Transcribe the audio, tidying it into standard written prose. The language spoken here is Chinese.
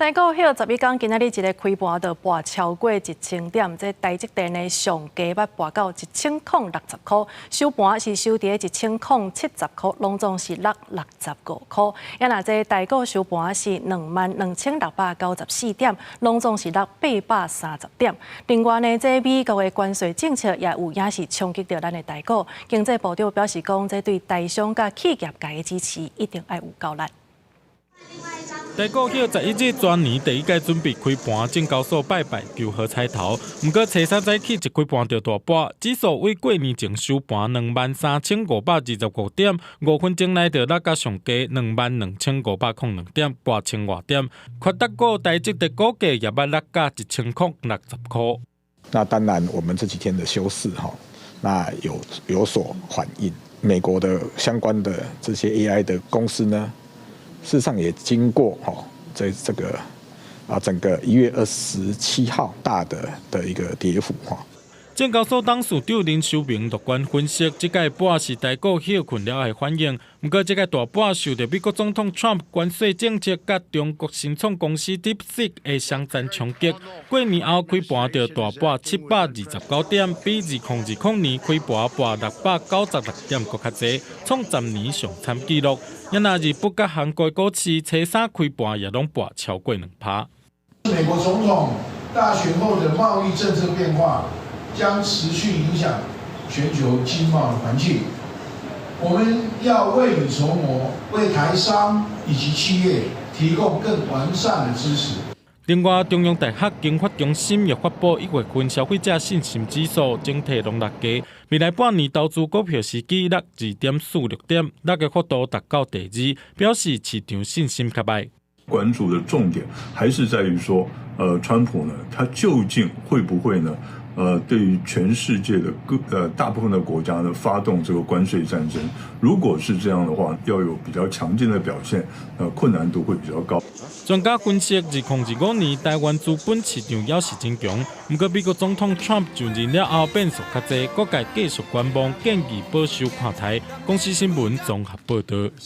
台股11天今仔日一个开盘就拔超过1000点，这台积电的上加捌拔到1060块，收盘是收伫1070块，拢总是落65块。也那这台股收盘是22694点，拢总是落830点。另外呢，这美国的关税政策也有影是冲击到咱的台股。经济部长表示讲，这对台商甲企业界的支持一定要有够力。 台股迄11日全年第一届准备开盘，证交所拜求好彩头。不过初三早起一开盘就大跌，指数为过年前收盘23525点，5分钟内就落到上加22502点，8000外点。缺德股台积电股价也捌落到1060块。那当然，我们这几天的休市那有所反应。美国的相关的这些 AI 的公司呢？ 事实上也经过这个整个1月27号大的一个跌幅证交所董事长林修明乐观分析，这届盘是台股休困了的反应。不过，这个大盘受到美国总统 Trump 关税政策甲中国新创公司 DeepSeek 的商战冲击。过年后开盘就大盘729点，比2020年开盘696点搁较济，创10年上惨纪录。也那日本甲韩国股市初三开盘也拢盘超过2%。美国总统大选后的贸易政策变化将持续影响全球经贸的环境。我们要未雨绸缪，为台商以及企业提供更完善的支持。 另外，中央大学经发中心也发布1月份消费者信心指数，整体拢落低。未来半年投资股票时机落2.46点，落个幅度达到第2，表示市场信心较歹。关注的重点还是在于说，川普呢，他究竟会不会呢？对于全世界的大部分的国家呢，发动这个关税战争。如果是这样的话，要有比较强劲的表现，困难度会比较高。专家分析，2025年台湾资本市场也是真强，不过美国总统 Trump 就任了后变数较济，各界继续观望，建议保守看台。公司新闻综合报道。